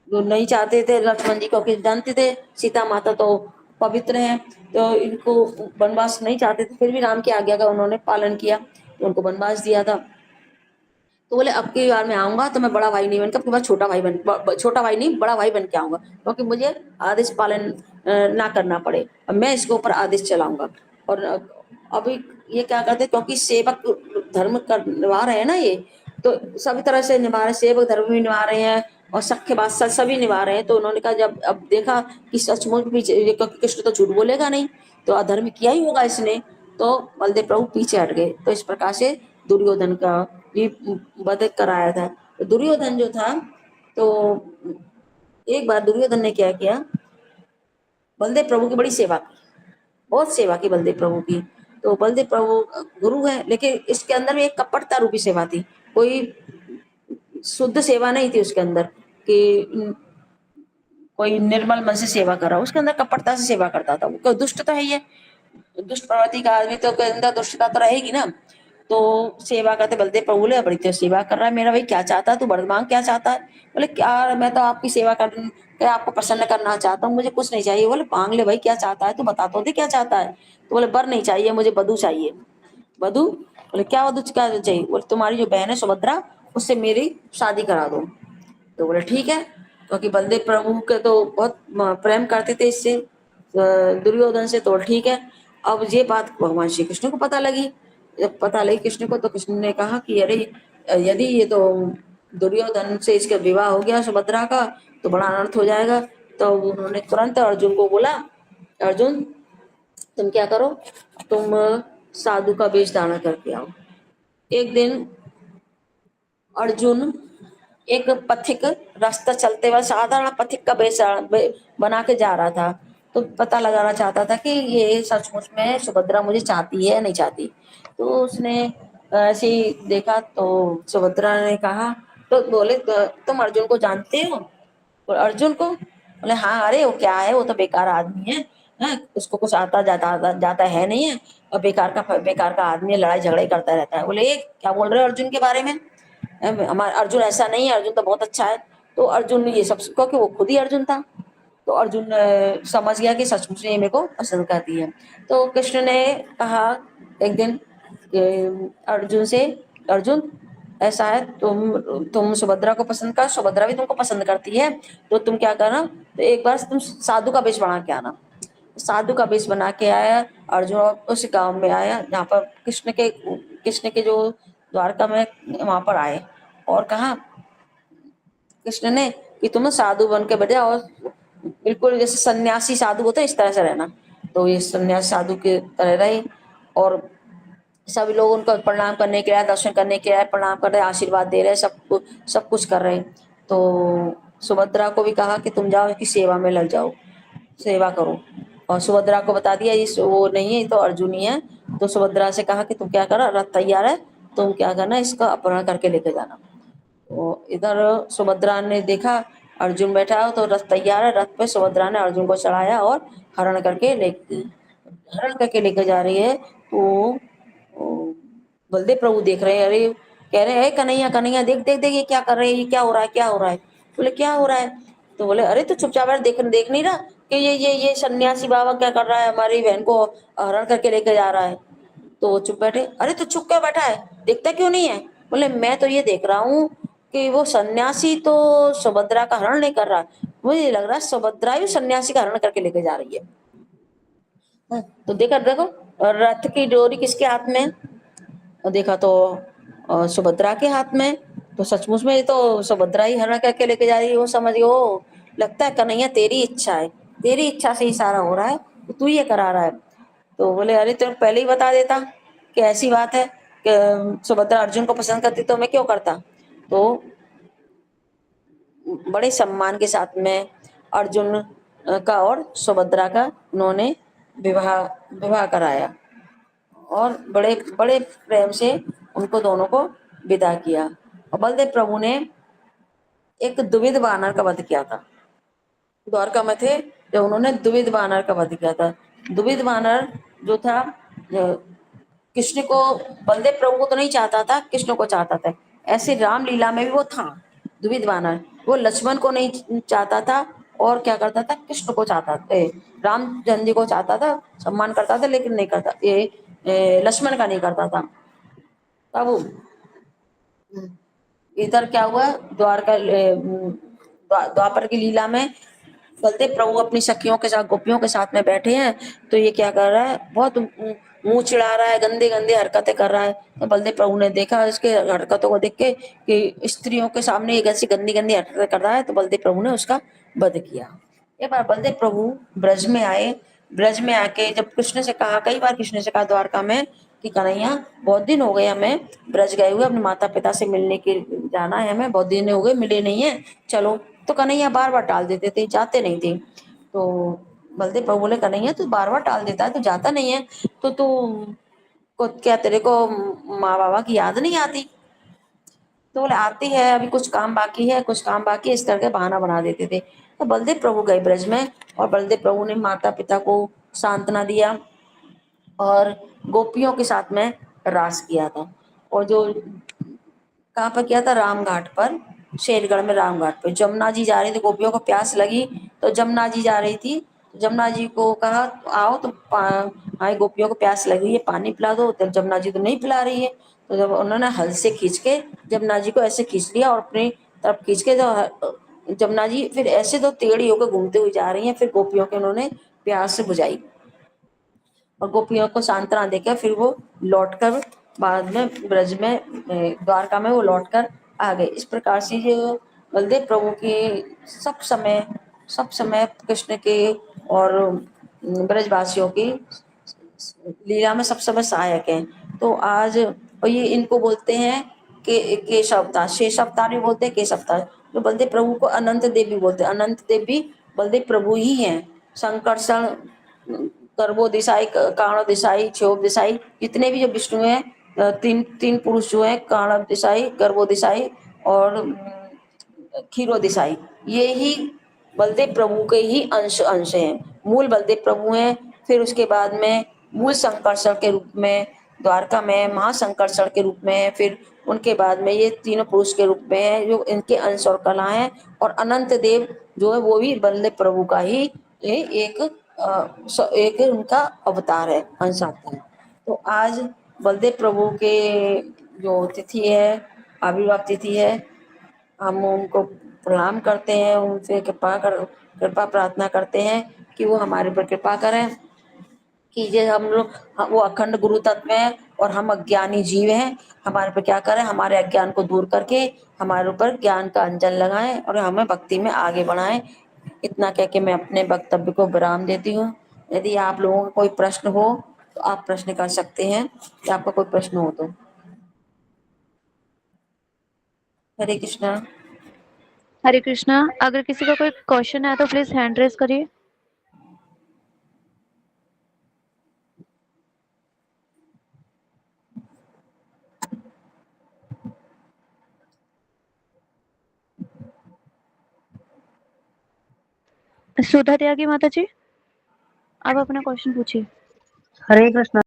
वो नहीं चाहते थे लक्ष्मण जी, क्योंकि जानते थे सीता माता तो पवित्र हैं, तो इनको वनवास नहीं चाहते थे, फिर भी राम की आज्ञा का उन्होंने पालन किया, तो उनको वनवास दिया था। तो बोले अब की बार मैं आऊंगा तो मैं बड़ा भाई नहीं बनकर, अब की बार छोटा भाई छोटा भाई नहीं बड़ा भाई बन के आऊंगा, क्योंकि मुझे आदेश पालन ना करना पड़े, अब मैं इसके ऊपर आदेश चलाऊंगा। और अभी ये क्या करते, क्योंकि सेवक धर्म कर निभा रहे हैं ना ये, तो सभी तरह से निभा रहे हैं, सेवक धर्म भी निभा रहे हैं और सख्य बात सभी निभा रहे हैं। तो उन्होंने कहा, जब अब देखा कि सचमुच पीछे, क्योंकि कृष्ण तो झूठ बोलेगा नहीं, तो अधर्म किया ही होगा इसने, तो बलदेव प्रभु पीछे हट गए। तो इस प्रकार से दुर्योधन का भी वध कराया था। तो दुर्योधन जो था, तो एक बार दुर्योधन ने क्या किया, बलदेव प्रभु की बड़ी सेवा की, बहुत सेवा की बलदेव प्रभु की। तो बलदेव प्रभु गुरु है, लेकिन इसके अंदर में एक कपटता रूपी सेवा थी, कोई शुद्ध सेवा नहीं थी उसके अंदर, कि कोई निर्मल मन से सेवा कर रहा, उसके अंदर कपटता से सेवा करता था। वो दुष्ट तो है ही है, दुष्ट प्रवृत्ति का आदमी तो के अंदर दुष्टता तो रहेगी ना। तो सेवा करते बलदेव प्रभु बोले, बड़ी तो सेवा कर रहा है मेरा भाई, क्या चाहता है तू, वर मांग क्या चाहता है। बोले क्या, मैं तो आपकी सेवा कर, क्या आपको प्रसन्न करना चाहता हूँ, मुझे कुछ नहीं चाहिए। बोले मांग ले भाई, क्या चाहता है तू, बता तो दे क्या चाहता है। तो बोले वर नहीं चाहिए, मुझे वधू चाहिए। वधू? बोले क्या वधू क्या चाहिए? बोले तुम्हारी जो बहन है सुभद्रा, उससे मेरी शादी करा दो। तो बोले ठीक है, क्योंकि बलदेव प्रभु के तो बहुत प्रेम करते थे इससे, दुर्योधन से, तो ठीक है। अब ये बात भगवान श्री कृष्ण को पता लगी। जब पता लगी कृष्ण को, तो कृष्ण ने कहा कि अरे यदि ये तो दुर्योधन से इसका विवाह हो गया सुभद्रा का, तो बड़ा अनर्थ हो जाएगा। तो उन्होंने तुरंत अर्जुन को बोला, अर्जुन तुम क्या करो, तुम साधु का वेश धारण करके आओ। एक दिन अर्जुन एक पथिक, रास्ता चलते हुए साधारण पथिक का वेश बना के जा रहा था, तो पता लगाना चाहता था कि ये सचमुच में सुभद्रा मुझे चाहती है या नहीं चाहती। तो उसने ऐसे ही देखा, तो सुभद्रा ने कहा, तो बोले तुम अर्जुन को जानते हो? और अर्जुन को बोले हाँ, अरे वो क्या है, वो तो बेकार आदमी है, उसको कुछ आता जाता जाता है नहीं है, और बेकार का आदमी है, लड़ाई झगड़े करता रहता है। बोले ये क्या बोल रहे हो अर्जुन के बारे में, हमारा अर्जुन ऐसा नहीं है, अर्जुन तो बहुत अच्छा है। तो अर्जुन ने ये सब, क्योंकि वो खुद ही अर्जुन था, तो अर्जुन समझ गया कि सचमुच में ये मेरे को पसंद करती है। तो कृष्ण ने कहा एक दिन अर्जुन से, अर्जुन ऐसा है, तुम सुभद्रा को पसंद कर, सुभद्रा भी तुमको पसंद करती है, तो तुम क्या करना, तो एक बार तुम साधु का वेश बना के आना। साधु का वेश बना के आया अर्जुन, उस गांव में आया जहाँ पर कृष्ण के जो द्वारका में, वहां पर आए और कहा कृष्ण ने कि तुम साधु बन के बजा, और बिल्कुल जैसे सन्यासी साधु होते हैं इस तरह से रहना। तो ये सन्यासी साधु के तरह रहे, और सभी लोग उनको प्रणाम करने के लिए, दर्शन करने के लिए प्रणाम कर रहे, आशीर्वाद दे रहे, सब कुछ कर रहे। तो सुभद्रा को भी कहा कि तुम जाओ, इसकी सेवा में लग जाओ, सेवा करो। और सुभद्रा को बता दिया इस वो नहीं है, ये तो अर्जुन ही है। तो सुभद्रा से कहा कि तुम क्या करो, रथ तैयार है, तुम क्या करना, इसका अपहरण करके लेके जाना। तो इधर सुभद्रा ने देखा अर्जुन बैठा है, तो रथ तैयार है, रथ पे सुभद्रा ने अर्जुन को चढ़ाया और हरण करके लेके जा रही है। तो बलदेव प्रभु देख रहे हैं, अरे कह रहे हैं कन्हैया कन्हैया देख देख देख, ये क्या कर रहे हैं, ये क्या हो रहा है, क्या हो रहा है। बोले क्या हो रहा है। तो बोले अरे तू चुपचाप बैठ, देख देख नहीं रहा कि ये सन्यासी बाबा क्या कर रहा है, हमारी बहन को हरण करके लेके जा रहा है। तो वो चुप बैठे, अरे तू चुप क्यों बैठा है, देखता क्यों नहीं है। बोले मैं तो ये देख रहा हूँ कि वो सन्यासी तो सुभद्रा का हरण नहीं कर रहा, मुझे लग रहा है सुभद्रा ही सन्यासी का हरण करके लेके जा रही है। तो देखा देखो, रथ की डोरी किसके हाथ में है? और देखा तो सुभद्रा के हाथ में। तो सचमुच में ये तो सुभद्रा ही हरण करके लेके जा रही है। वो समझ गई, ओ लगता है कन्हैया तेरी इच्छा है, तेरी इच्छा से ही सारा हो रहा है, तो तू ये करा रहा है। तो बोले अरे तुम पहले ही बता देता कि ऐसी बात है कि सुभद्रा अर्जुन को पसंद करती तो मैं क्यों करता। तो बड़े सम्मान के साथ में अर्जुन का और सुभद्रा का उन्होंने विवाह विवाह कराया और बड़े बड़े प्रेम से उनको दोनों को विदा किया। और बलदेव प्रभु ने एक द्विविध वानर का वध किया था, द्वारका में थे जब उन्होंने द्विविध वानर का वध किया था। द्विविध वानर जो था, कृष्ण को, बलदेव प्रभु को तो नहीं चाहता था, कृष्ण को चाहता था। ऐसे रामलीला में भी वो था द्विविध वानर, वो लक्ष्मण को नहीं चाहता था और क्या करता था, कृष्ण को चाहता था, रामचंद्र जी को चाहता था, सम्मान करता था, लेकिन नहीं करता, ये लक्ष्मण का नहीं करता था। तब इधर क्या हुआ, द्वापर की लीला में बलदेव प्रभु अपनी सखियों के साथ, गोपियों के साथ में बैठे हैं। तो ये क्या कर रहा है, बहुत मुंह चिढ़ा रहा है, गंदे गंदे हरकतें कर रहा है। तो बलदेव प्रभु ने देखा इसके हरकतों को देख के कि स्त्रियों के सामने एक ऐसी गंदी गंदी हरकतें कर रहा है, तो बलदेव प्रभु ने उसका वध किया। एक बार बलदेव प्रभु ब्रज में आए, ब्रज में आके जब कृष्ण से कहा, कई बार कृष्ण से कहा द्वारका में कि कन्हैया बहुत दिन हो गए हमें ब्रज गए हुए, अपने माता पिता से मिलने के जाना है, हमें बहुत दिन हो गए मिले नहीं है, चलो। तो कन्हैया बार बार टाल देते थे, जाते नहीं थे। तो बलदेव प्रभु बोले कन्हैया तू बार बार टाल देता है, तू जाता नहीं है, तो तू को क्या तेरे को माँ बाबा की याद नहीं आती। तो बोले आती है, अभी कुछ काम बाकी है, कुछ काम बाकी है, इस करके बहाना बना देते थे। तो बलदेव प्रभु गए ब्रज में और बलदेव प्रभु ने माता पिता को सांत्वना दिया और गोपियों के साथ में रास किया था। और जो कहाँ पर किया था, रामघाट पर, शेरगढ़ में रामघाट पे जमुना जी जा रही थी, गोपियों को प्यास लगी तो जमुना जी जा रही थी, जमुना जी को कहा आओ तो हाय गोपियों को प्यास लगी है, पानी पिला दो। तो जमुना जी तो नहीं पिला रही है, तो जब उन्होंने हल से खींच के जमुना जी को ऐसे खींच लिया और अपनी तरफ खींच के, जो जमुना जी फिर ऐसे तो टेढ़ी होकर घूमते हुए जा रही हैं, फिर गोपियों के उन्होंने प्यास बुझाई और गोपियों को सांत्वना देकर फिर वो लौटकर बाद में ब्रज में द्वारका में वो लौटकर आ गए। इस प्रकार से ये बलदेव प्रभु की सब समय कृष्ण के और ब्रजवासियों की लीला में सब समय सहायक है। तो आज और ये इनको बोलते हैं के केशव अवतार, शेष अवतार भी बोलते हैं, केशव अवतार। जो बलदेव प्रभु को अनंत देव भी बोलते हैं, अनंत देव भी बलदेव प्रभु ही हैं। संकर्षण, गर्भो दिशाई, काणव दिशाई, क्षोभ दिशाई, जितने भी जो विष्णु हैं, तीन तीन पुरुष जो है, काणव दिशाई, गर्भो दिशाई और खीरो दिशाई, ये ही बलदेव प्रभु के ही अंश अंश हैं। मूल बलदेव प्रभु हैं, फिर उसके बाद में मूल संकर्षण के रूप में द्वारका में महासंकर्षण के रूप में है, फिर उनके बाद में ये तीनों पुरुष के रूप में है जो इनके अंश और कला हैं। और अनंत देव जो है वो भी बलदेव प्रभु का ही एक एक उनका अवतार है, अंश आता है। तो आज बलदेव प्रभु के जो तिथि है, आविर्भाव तिथि है, हम उनको प्रणाम करते हैं, उनसे कृपा प्रार्थना करते हैं कि वो हमारे ऊपर कृपा करें कि जे हम लोग, वो अखंड गुरु तत्व है और हम अज्ञानी जीव हैं, हमारे पे क्या करें, हमारे अज्ञान को दूर करके हमारे ऊपर ज्ञान का अंजन लगाएं और हमें भक्ति में आगे बढ़ाएं। इतना कह के मैं अपने वक्तव्य को विराम देती हूँ। यदि आप लोगों का कोई प्रश्न हो तो आप प्रश्न कर सकते हैं, कि आपका कोई प्रश्न हो तो। हरे कृष्णा। हरे कृष्णा। अगर किसी का कोई क्वेश्चन है तो प्लीज हैंड रेज करिए। सुधा त्यागी माता जी, आप अपना क्वेश्चन पूछिए। हरे कृष्णा